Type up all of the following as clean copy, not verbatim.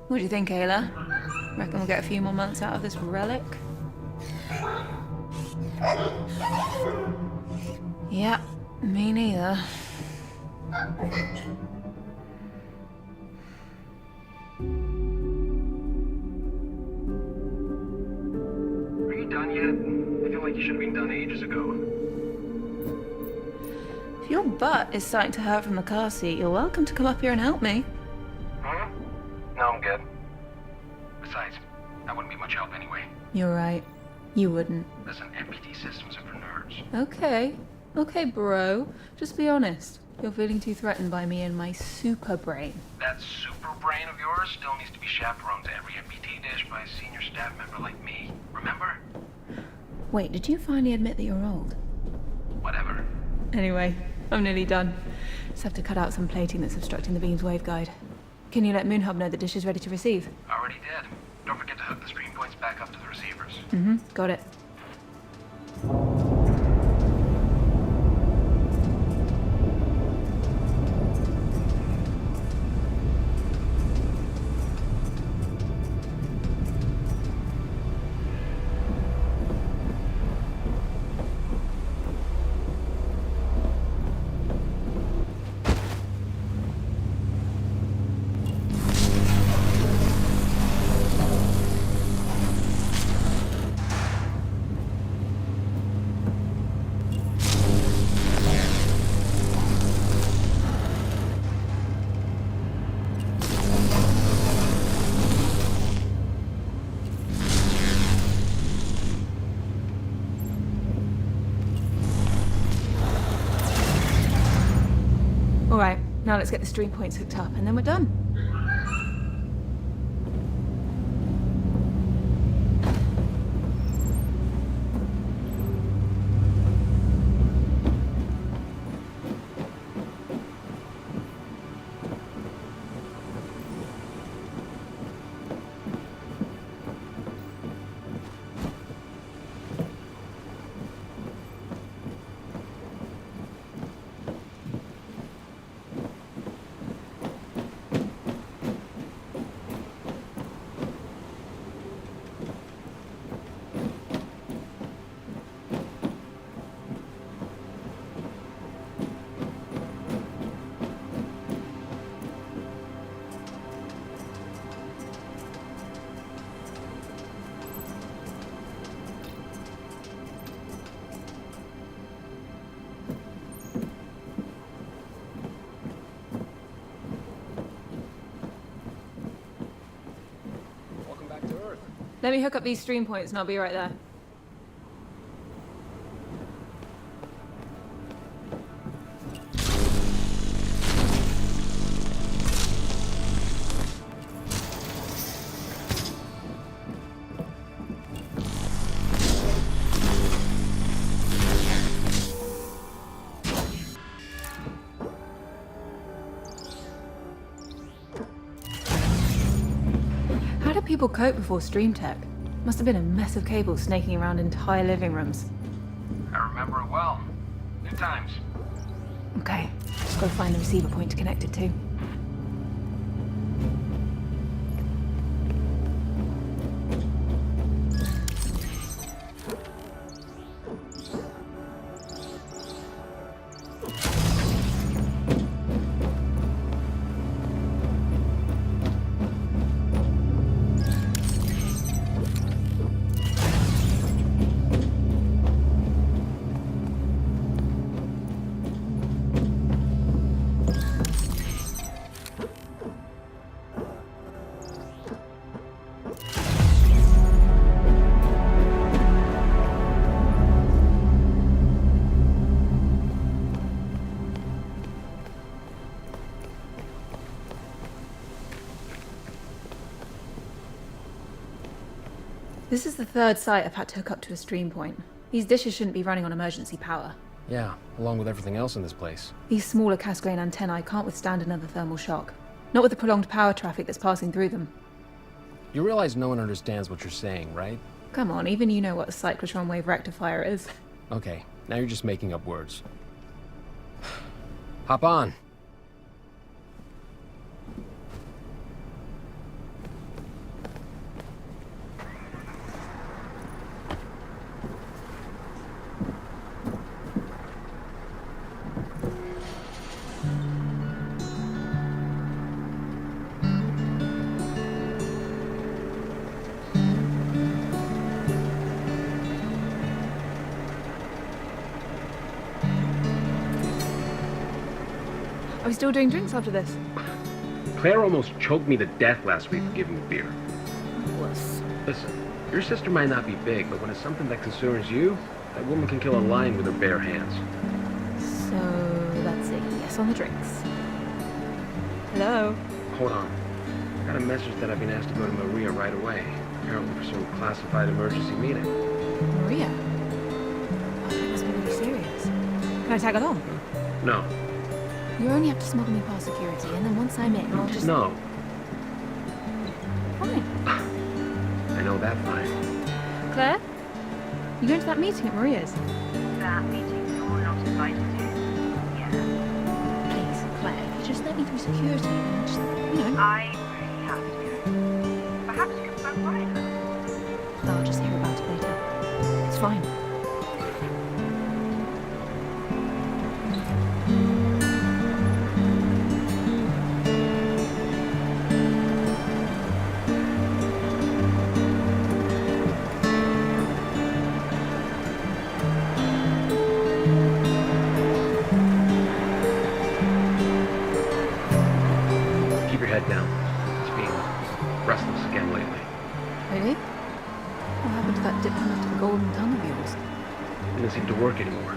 What do you think, Ayla? Reckon we'll get a few more months out of this relic? Yeah, me neither. Are you done yet? I feel like you should have been done ages ago. If your butt is starting to hurt from the car seat, you're welcome to come up here and help me. Huh? No, I'm good. Besides, that wouldn't be much help anyway. You're right. You wouldn't. Listen, MPT systems are for nerds. Okay. Okay, bro. Just be honest. You're feeling too threatened by me and my super brain. That super brain of yours still needs to be chaperoned to every MPT dish by a senior staff member like me. Remember? Wait, did you finally admit that you're old? Whatever. Anyway, I'm nearly done. Just have to cut out some plating that's obstructing the beam's waveguide. Can you let Moonhub know the dish is ready to receive? Already did. Don't forget to hook the stream points back up to the receivers. Got it. Alright, now let's get the stream points hooked up and then we're done. Let me hook up these stream points and I'll be right there. How did people cope before stream tech? Must have been a mess of cables snaking around entire living rooms. I remember it well. New times. Okay, just gotta find the receiver point to connect it to. This is the third site I've had to hook up to a stream point. These dishes shouldn't be running on emergency power. Yeah, along with everything else in this place. These smaller Cassegrain antennae can't withstand another thermal shock. Not with the prolonged power traffic that's passing through them. You realize no one understands what you're saying, right? Come on, even you know what a cyclotron wave rectifier is. Okay, now you're just making up words. Hop on. Are we still doing drinks after this? Claire almost choked me to death last week for giving me beer. Wuss. Listen, your sister might not be big, but when it's something that concerns you, that woman can kill a lion with her bare hands. So that's a yes on the drinks. Hello? Hold on. I got a message that I've been asked to go to Maria right away. Apparently for some classified emergency meeting. Maria? Oh, that must be really serious. Can I tag along? No. You only have to smuggle me past security, and then once I'm in, I'll just... No. Fine. I know that fine. Claire? You going to that meeting at Maria's? That meeting you're not invited to? Yeah. Please, Claire, if you just let me through security, and just, you know... I really have to go. Perhaps you can stop by her. I'll just hear about it later. It's fine. Keep your head down. It's being restless again lately. Really? What happened to that dip into the golden tongue of yours? It doesn't seem to work anymore.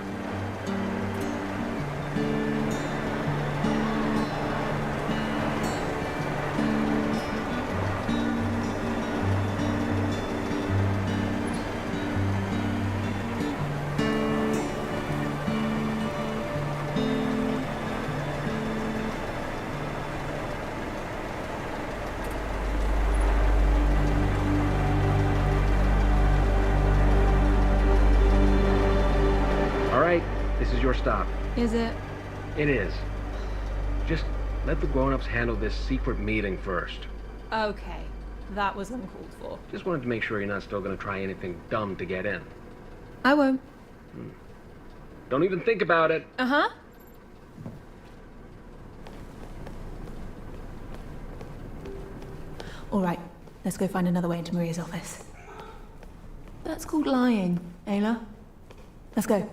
All right, this is your stop. Is it? It is. Just let the grown-ups handle this secret meeting first. Okay. That was uncalled for. Just wanted to make sure you're not still going to try anything dumb to get in. I won't. Don't even think about it. Uh-huh. All right. Let's go find another way into Maria's office. That's called lying, Ayla. Let's go.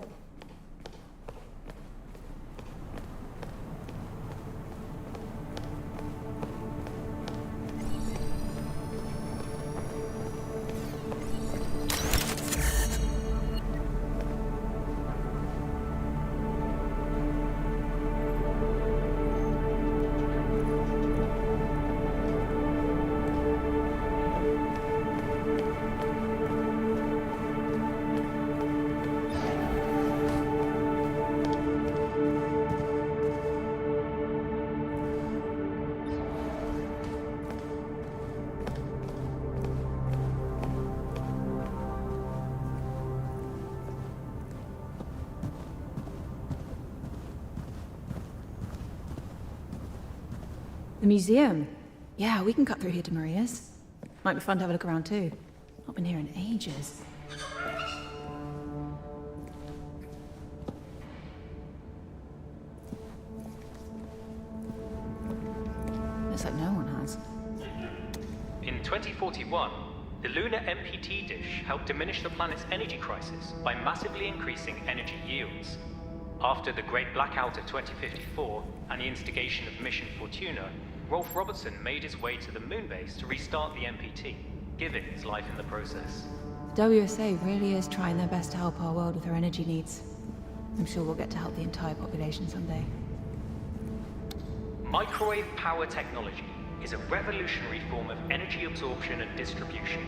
The museum. Yeah, we can cut through here to Maria's. Might be fun to have a look around too. Not been here in ages. Looks like no one has. In 2041, the lunar MPT dish helped diminish the planet's energy crisis by massively increasing energy yields. After the Great Blackout of 2054 and the instigation of Mission Fortuna, Rolf Robertson made his way to the moon base to restart the MPT, giving his life in the process. The WSA really is trying their best to help our world with our energy needs. I'm sure we'll get to help the entire population someday. Microwave power technology is a revolutionary form of energy absorption and distribution.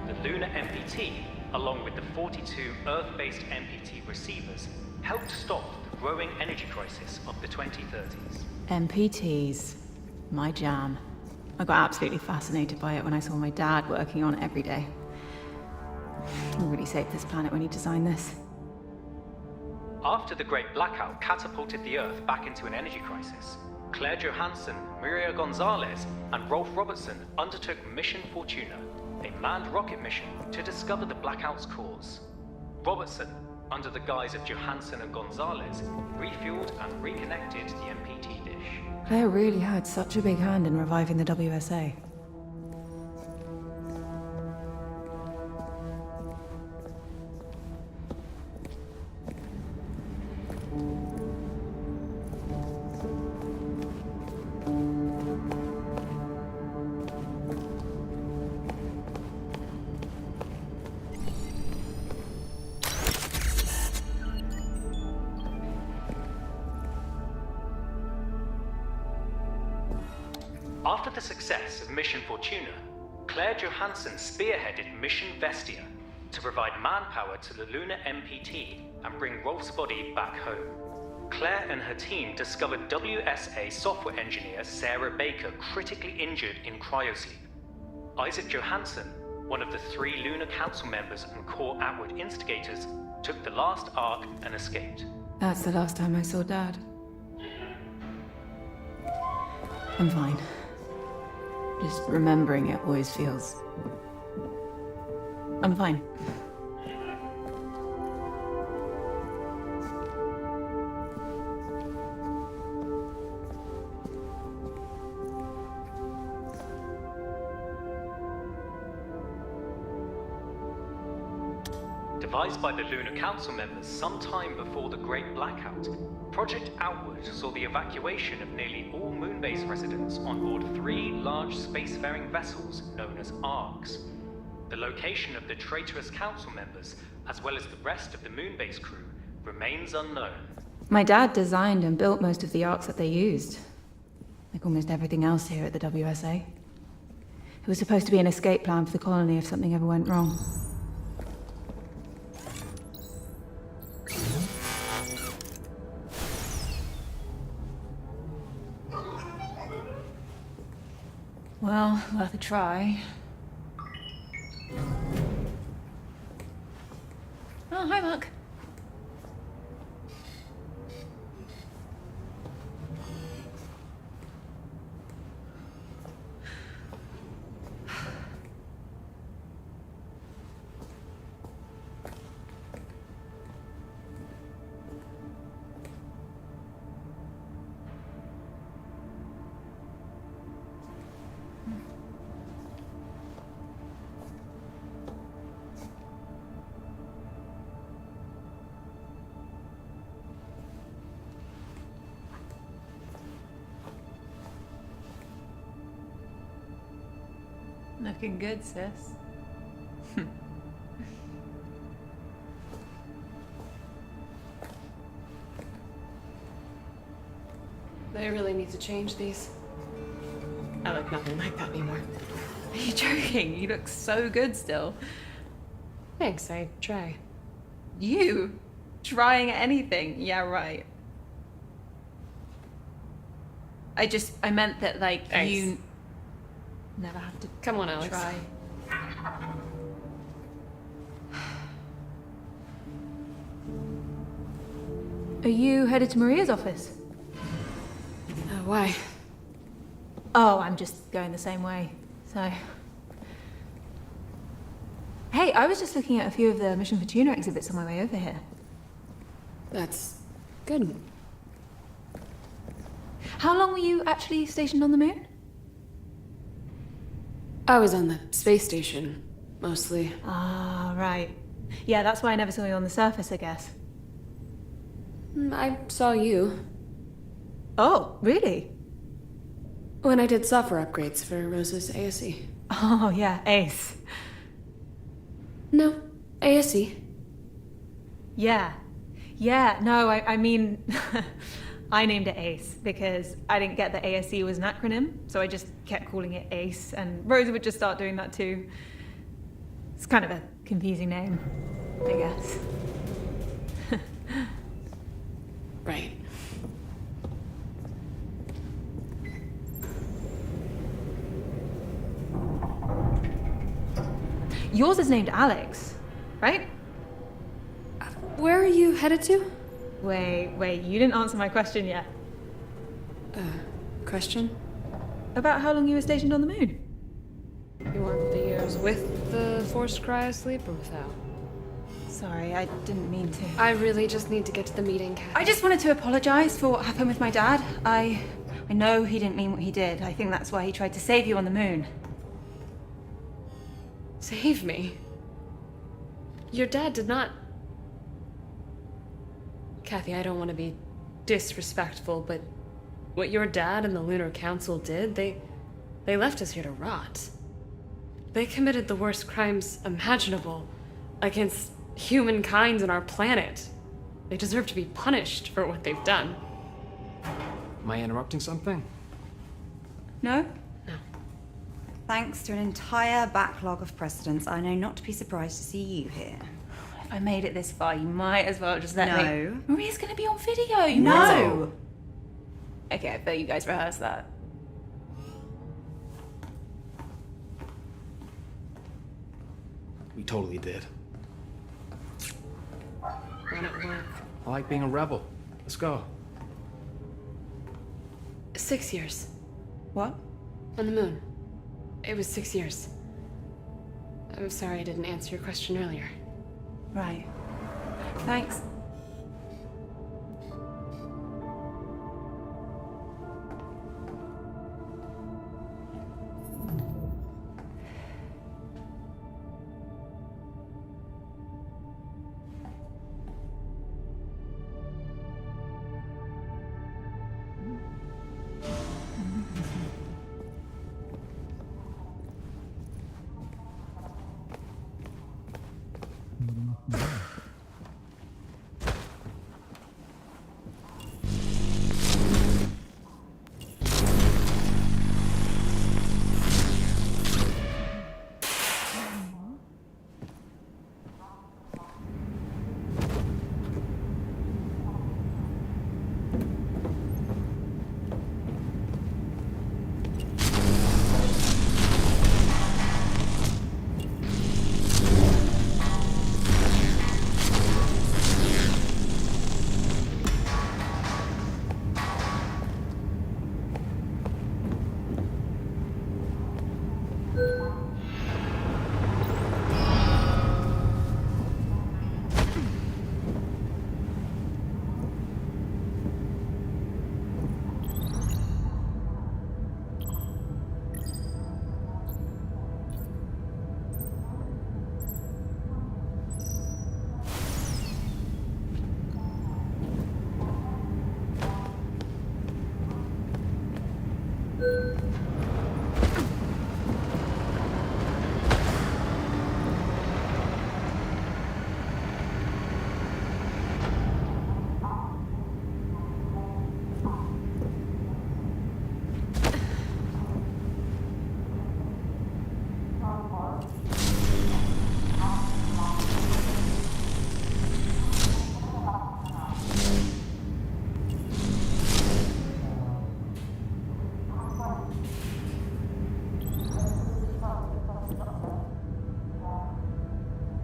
The lunar MPT, along with the 42 Earth-based MPT receivers, helped stop the growing energy crisis of the 2030s. MPTs. My jam. I got absolutely fascinated by it when I saw my dad working on it every day. He really saved this planet when he designed this. After the Great Blackout catapulted the Earth back into an energy crisis, Claire Johansson, Maria Gonzalez, and Rolf Robertson undertook Mission Fortuna, a manned rocket mission to discover the blackout's cause. Robertson, under the guise of Johansson and Gonzalez, refueled and reconnected the MPT dish. Claire really had such a big hand in reviving the WSA. After the success of Mission Fortuna, Claire Johansson spearheaded Mission Vestia to provide manpower to the lunar MPT and bring Rolf's body back home. Claire and her team discovered WSA software engineer Sarah Baker critically injured in cryosleep. Isaac Johansson, one of the 3 Lunar Council members and core Atwood instigators, took the last ARK and escaped. That's the last time I saw Dad. I'm fine. Just remembering it always feels... I'm fine. Devised by the Lunar Council members some time before the Great Blackout, Project Outward saw the evacuation of nearly all Moonbase residents on board 3 large spacefaring vessels known as ARKs. The location of the traitorous Council members, as well as the rest of the Moonbase crew, remains unknown. My dad designed and built most of the ARKs that they used. Like almost everything else here at the WSA. It was supposed to be an escape plan for the colony if something ever went wrong. Well, worth a try. Oh, hi, Mark. Looking good, sis. They really need to change these. I look nothing like that anymore. Are you joking? You look so good still. Thanks, I try. You? Trying anything? Yeah, right. I meant that, like, Thanks. you never have to Come on, Alex. try. Are you headed to Maria's office? Why? Oh, I'm just going the same way, so... Hey, I was just looking at a few of the Mission Fortuna exhibits on my way over here. That's good. How long were you actually stationed on the moon? I was on the space station, mostly. Ah, right. Yeah, that's why I never saw you on the surface, I guess. I saw you Oh, really? when I did software upgrades for Rose's ASE. Oh, yeah, Ace. No, ASE. Yeah. Yeah, no, I mean, I named it Ace because I didn't get that ASE was an acronym, so I just kept calling it Ace, and Rosa would just start doing that too. It's kind of a confusing name, I guess. Right. Yours is named Alex, right? Where are you headed to? Wait, you didn't answer my question yet. Question? About how long you were stationed on the moon? You want the years with the forced cryosleep or without? Sorry, I didn't mean to. I really just need to get to the meeting, Kathy. I just wanted to apologize for what happened with my dad. I know he didn't mean what he did. I think that's why he tried to save you on the moon. Save me? Your dad did not... Kathy, I don't want to be disrespectful, but what your dad and the Lunar Council did, they left us here to rot. They committed the worst crimes imaginable against humankind and our planet. They deserve to be punished for what they've done. Am I interrupting something? No? Thanks to an entire backlog of precedents, I know not to be surprised to see you here. If I made it this far, you might as well just let me. No. Maria's gonna be on video. You No! know. Okay, I bet you guys rehearsed that. We totally did. When it work. I like being a rebel. Let's go. 6 years. What? On the moon. It was 6 years. I'm sorry I didn't answer your question earlier. Right. Thanks.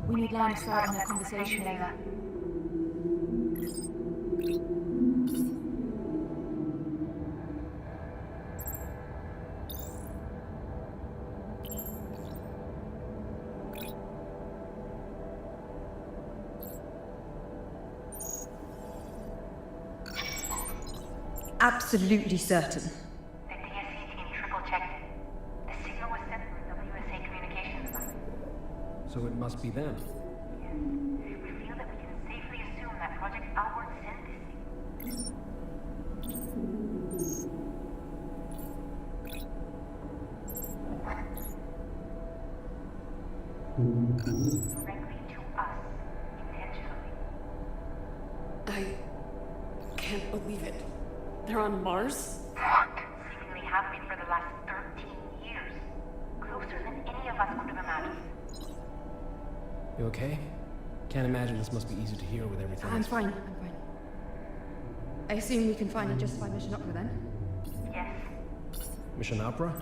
We need line of sight on their conversation. Absolutely certain. The DSC team triple-checked it. The signal was sent through WSA communications line. So it must be them. Yes. We feel that we can safely assume that Project Onboard sent this signal. Directly to us, intentionally. I can't believe it. They're on Mars? Seemingly have been for the last 13 years. Closer than any of us could have imagined. You okay? Can't imagine this must be easy to hear with everything. I'm fine. I assume we can finally justify Mission Opera then? Yes. Mission Opera?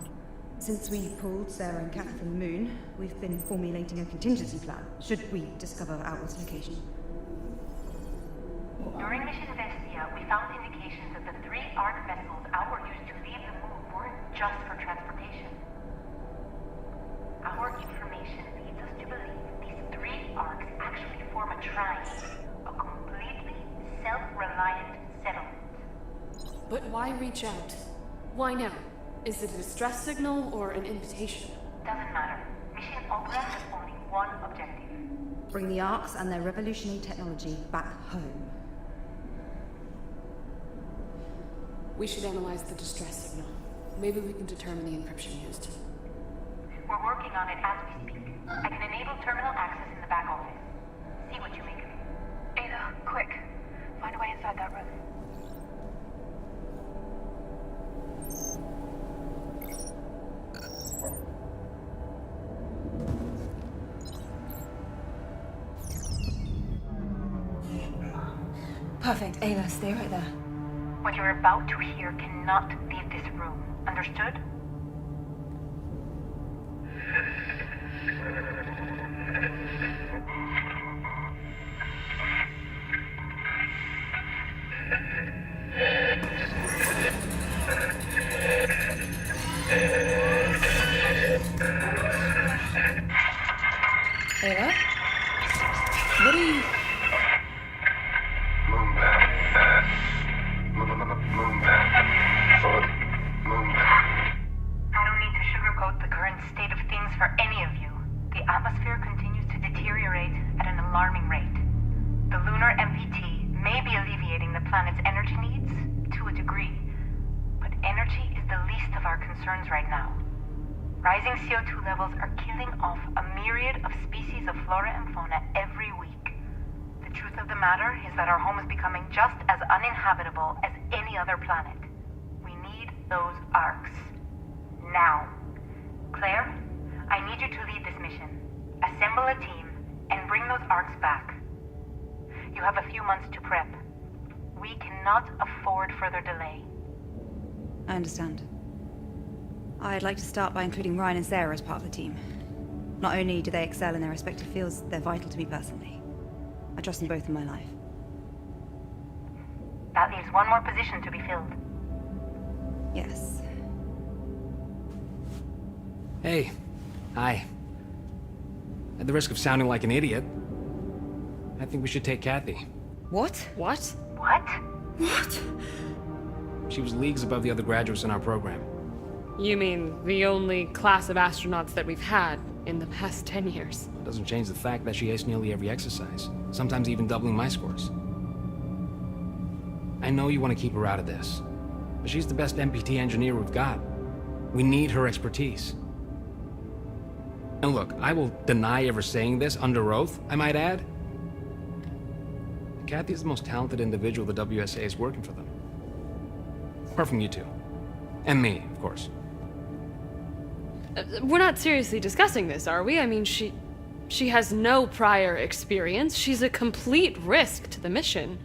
Since we pulled Sarah and Kat from the moon, we've been formulating a contingency plan, should we discover Outward's location. During Mission Vestia, we found indications that the 3 ARK vessels Outward used to leave the moon weren't just for transportation. Our information leads us to believe these 3 ARKs actually form a tribe, a completely self-reliant settlement. But why reach out? Why now? Is it a distress signal or an invitation? Doesn't matter. Mission Opera has only one objective. Bring the ARKs and their revolutionary technology back home. We should analyze the distress signal. Maybe we can determine the encryption used. We're working on it as we speak. I can enable terminal access in the back office. See what you make of it. Ada, quick. Find a way inside that room. Perfect. Ayla, stay right there. What you're about to hear cannot leave this room. Understood? Ayla? What are you... I don't need to sugarcoat the current state of things for any of you. The atmosphere continues to deteriorate at an alarming rate. The lunar MPT may be alleviating the planet's energy needs to a degree, but energy is the least of our concerns right now. Rising CO2 levels are killing off a myriad of species of flora and fauna every week. The truth of the matter is that our home is becoming just as uninhabitable as any other planet. We need those ARKs. Now. Claire, I need you to lead this mission. Assemble a team and bring those ARKs back. You have a few months to prep. We cannot afford further delay. I understand. I'd like to start by including Ryan and Sarah as part of the team. Not only do they excel in their respective fields, they're vital to me personally. I trust them both in my life. That leaves one more position to be filled. Yes. Hey. Hi. At the risk of sounding like an idiot, I think we should take Kathy. What? What? What? What? She was leagues above the other graduates in our program. You mean the only class of astronauts that we've had in the past 10 years? It doesn't change the fact that she aced nearly every exercise, sometimes even doubling my scores. I know you want to keep her out of this, but she's the best MPT engineer we've got. We need her expertise. And look, I will deny ever saying this under oath, I might add. Kathy is the most talented individual the WSA is working for them. Apart from you two. And me, of course. We're not seriously discussing this, are we? I mean, she has no prior experience. She's a complete risk to the mission.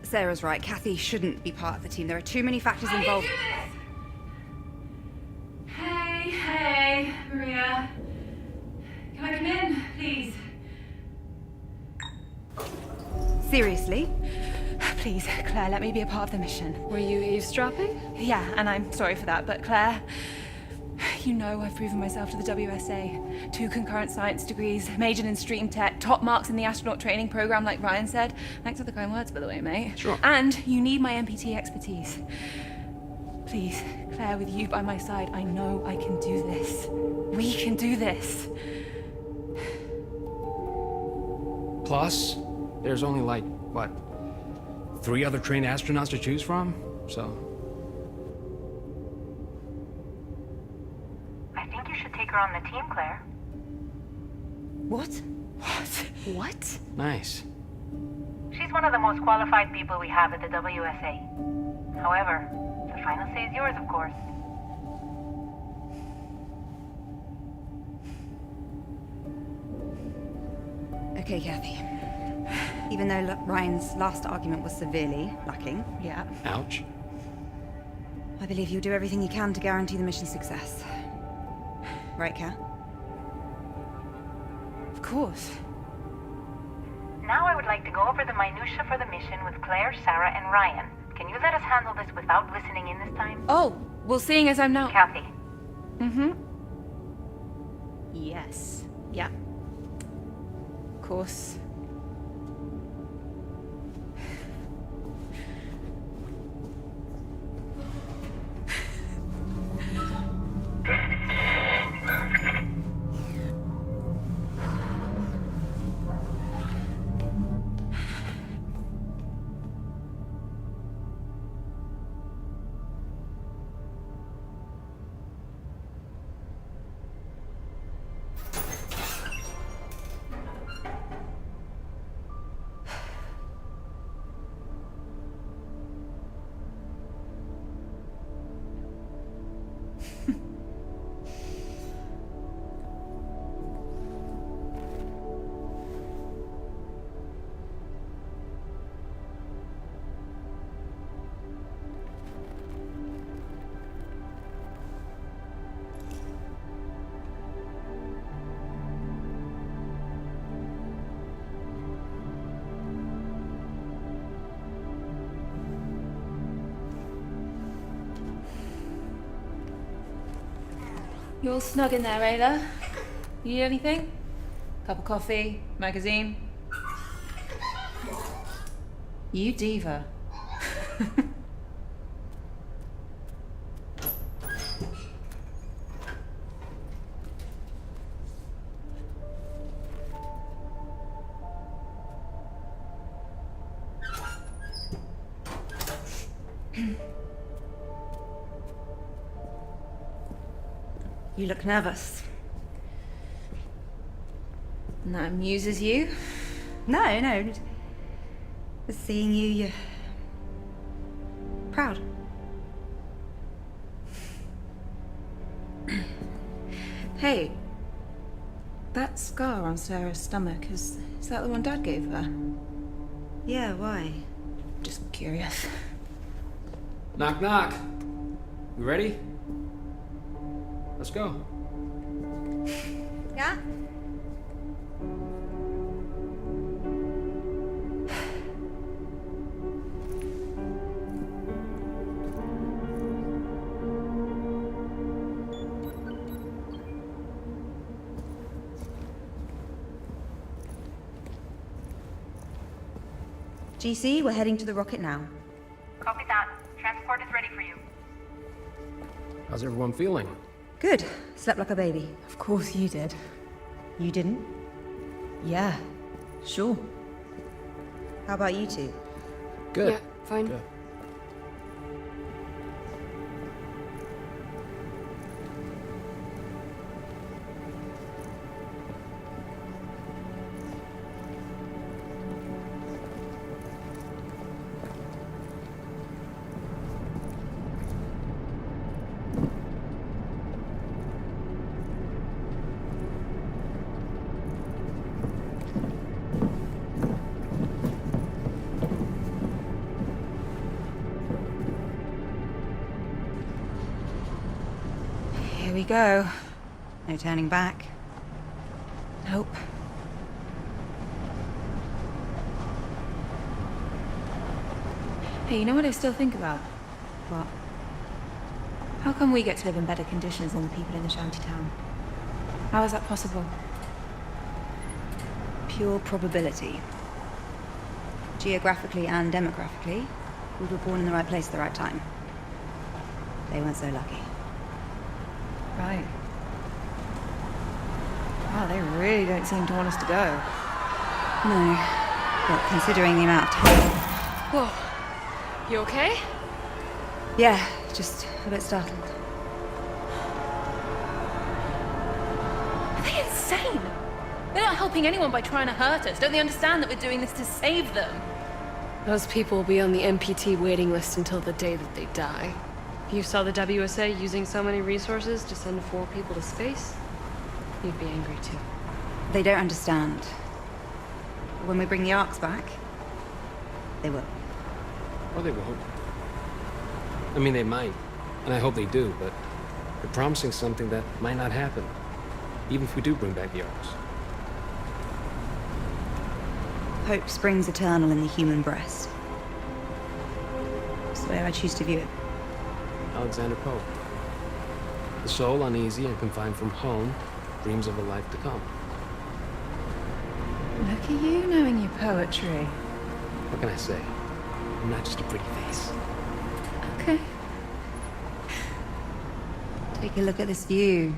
Sarah's right. Kathy shouldn't be part of the team. There are too many factors involved. Hey, Maria. Can I come in, please? Seriously? Please, Claire, let me be a part of the mission. Were you eavesdropping? Yeah, and I'm sorry for that, but Claire, you know I've proven myself to the WSA. 2 concurrent science degrees, majored in stream tech, top marks in the astronaut training program like Ryan said. Thanks for the kind words, by the way, mate. Sure. And you need my MPT expertise. Please, Claire, with you by my side, I know I can do this. We can do this. Plus, there's only like, what, 3 other trained astronauts to choose from? So... I think you should take her on the team, Claire. What? What? nice. She's one of the most qualified people we have at the WSA. However, the final say is yours, of course. Okay, Kathy. Even though Ryan's last argument was severely lacking, Yeah. Ouch. I believe you'll do everything you can to guarantee the mission's success. Right, Kat? Of course. Now I would like to go over the minutiae for the mission with Claire, Sarah, and Ryan. Can you let us handle this without listening in this time? Oh, well, seeing as I'm now... Kathy. Mm-hmm. Yes. Yeah. Of course. You all snug in there, Ayla? You need anything? Cup of coffee? Magazine? You diva. You look nervous. And that amuses you? No. Just seeing you, you're proud. Hey, that scar on Sarah's stomach, is that the one Dad gave her? Yeah, why? Just curious. Knock, knock. You ready? Let's go. Yeah? GC, we're heading to the rocket now. Copy that. Transport is ready for you. How's everyone feeling? Good. Slept like a baby. Of course you did. You didn't? Yeah, sure. How about you two? Good. Yeah, fine. Good. Here we go. No turning back. Nope. Hey, you know what I still think about? What? How come we get to live in better conditions than the people in the shanty town? How is that possible? Pure probability. Geographically and demographically, we were born in the right place at the right time. They weren't so lucky. Right. Wow, they really don't seem to want us to go. No. But considering the amount of time... Whoa. You okay? Yeah, just a bit startled. Are they insane? They're not helping anyone by trying to hurt us. Don't they understand that we're doing this to save them? Those people will be on the MPT waiting list until the day that they die. If you saw the WSA using so many resources to send 4 people to space, you'd be angry too. They don't understand. When we bring the ARKs back, they will. Or they won't. I mean, they might, and I hope they do, but they're promising something that might not happen, even if we do bring back the ARKs. Hope springs eternal in the human breast. That's the way I choose to view it. Alexander Pope. The soul, uneasy and confined from home, dreams of a life to come. Look at you knowing your poetry. What can I say? I'm not just a pretty face. Okay. Take a look at this view.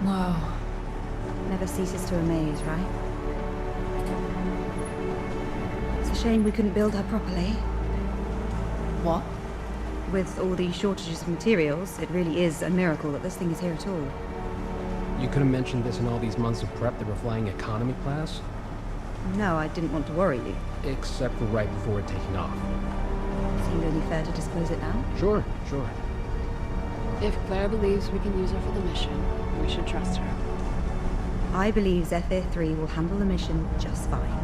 Wow. Never ceases to amaze, right? It's a shame we couldn't build her properly. What? With all these shortages of materials, it really is a miracle that this thing is here at all. You could have mentioned this in all these months of prep that we're flying economy class, No, I didn't want to worry you. except for right before taking off. Seemed only fair to disclose it now. Sure. If Claire believes we can use her for the mission, we should trust her. I believe Zephyr 3 will handle the mission just fine.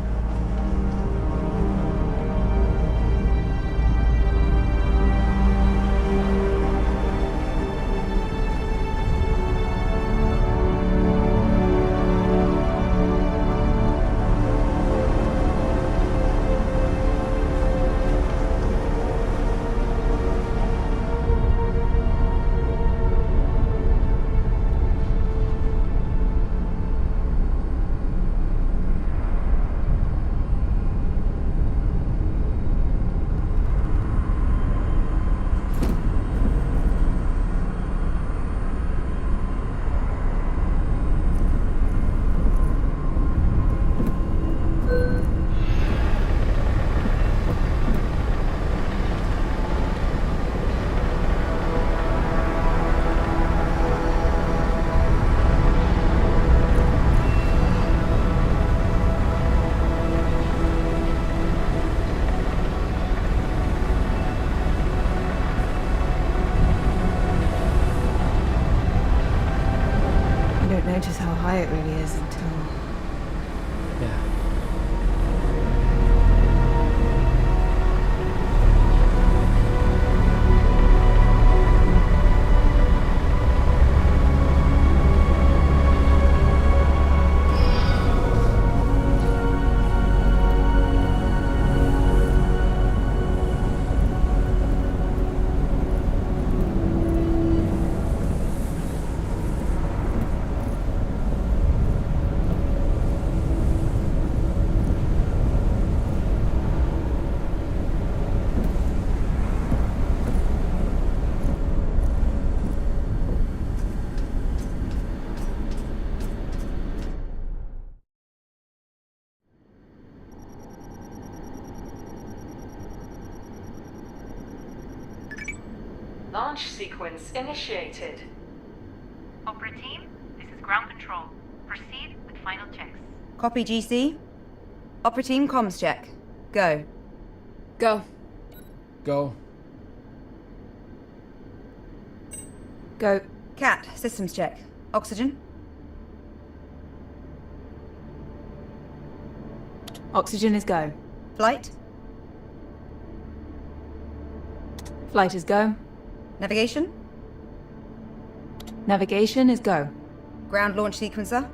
quiet really is until... Yeah. Launch sequence initiated. Opera team, this is ground control. Proceed with final checks. Copy, GC. Opera team, comms check. Go. Go. Go. Go. Cat, systems check. Oxygen. Oxygen is go. Flight. Flight is go. Navigation. Navigation is go. Ground launch sequencer.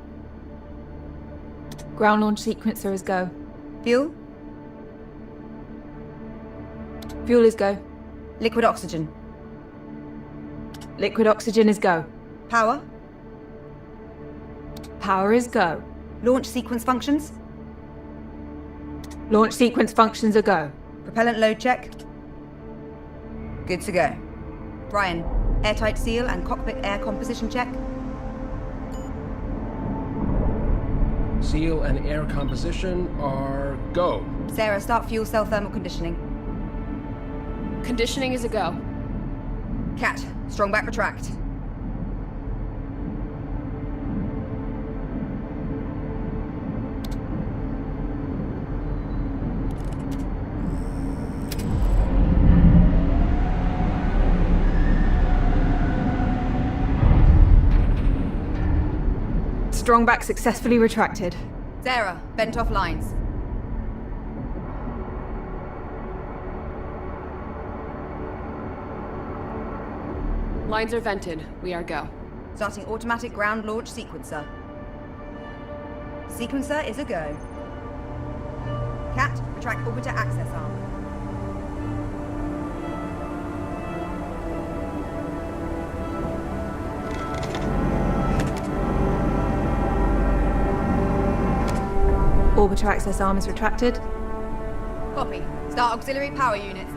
Ground launch sequencer is go. Fuel. Fuel is go. Liquid oxygen. Liquid oxygen is go. Power. Power is go. Launch sequence functions. Launch sequence functions are go. Propellant load check. Good to go. Ryan, airtight seal and cockpit air composition check. Seal and air composition are go. Sarah, start fuel cell thermal conditioning. Conditioning is a go. Cat, strong back retract. Strongback successfully retracted. Sarah, bent off lines. Lines are vented. We are go. Starting automatic ground launch sequencer. Sequencer is a go. Cat, retract orbiter access arm. Orbiter access arm is retracted. Copy. Start auxiliary power units.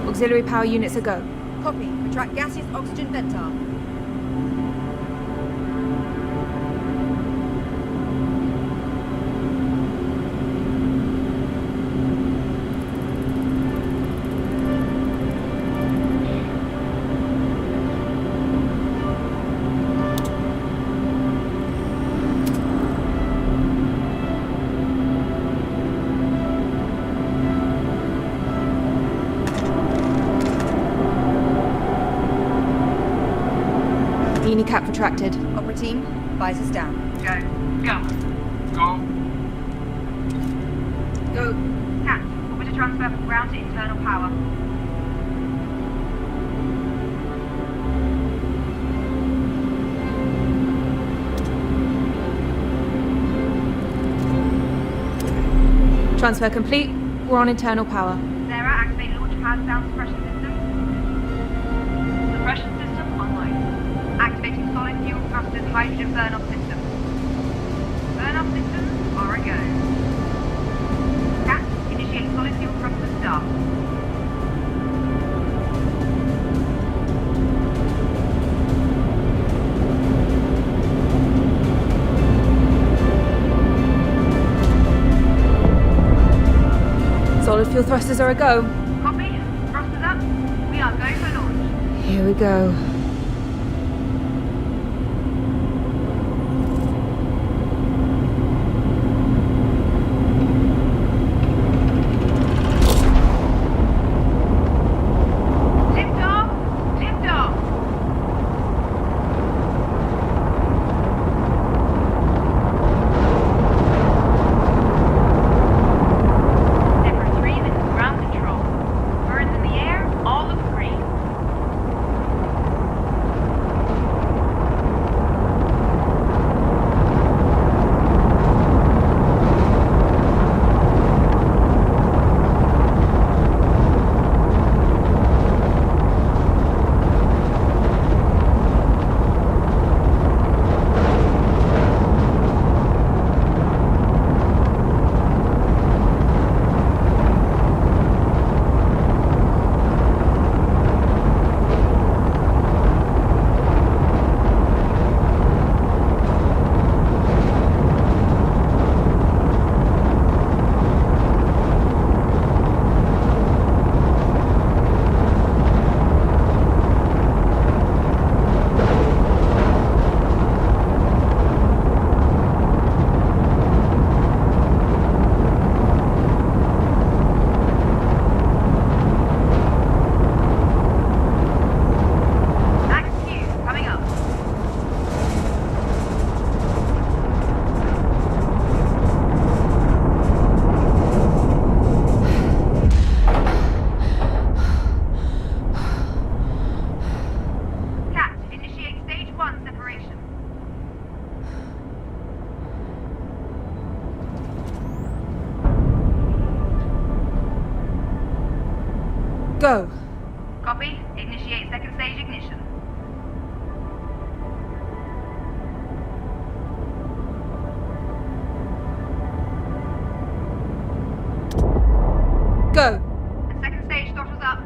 Auxiliary power units are go. Copy. Retract gaseous oxygen vent arm. Cap retracted. Opera team, visors down. Go. Go. Cat, orbiter transfer from ground to internal power. Transfer complete. We're on internal power. Sarah, activate launch pad sound suppression system. Suppression system online. Activating solid fuel thrusters hydrogen burn-off system. Burn-off systems are a go. Cat, initiate solid fuel thruster start. Solid fuel thrusters are a go. Copy. Thrusters up. We are going for launch. Here we go. Lift off. Lift off. Zephyr 3, this is ground control. Birds in the air, all look green. Max Q, coming up. Cat, initiate stage 1 separation. Go. Copy. Initiate second stage ignition. Go. And second stage throttles up.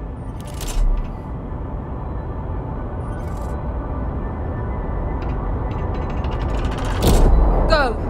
Go.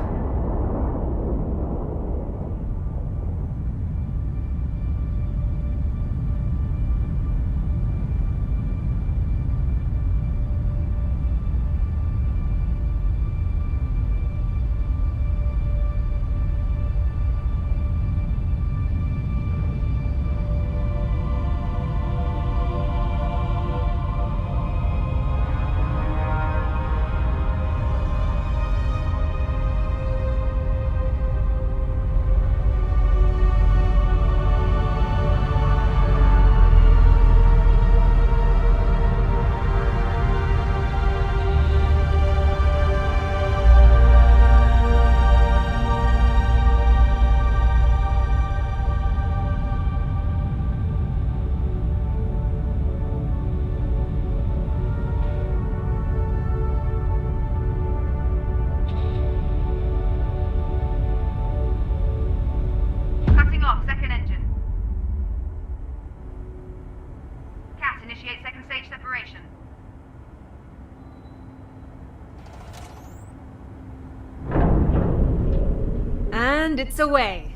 Cutting off second engine. Cat, initiate second stage separation. And it's away.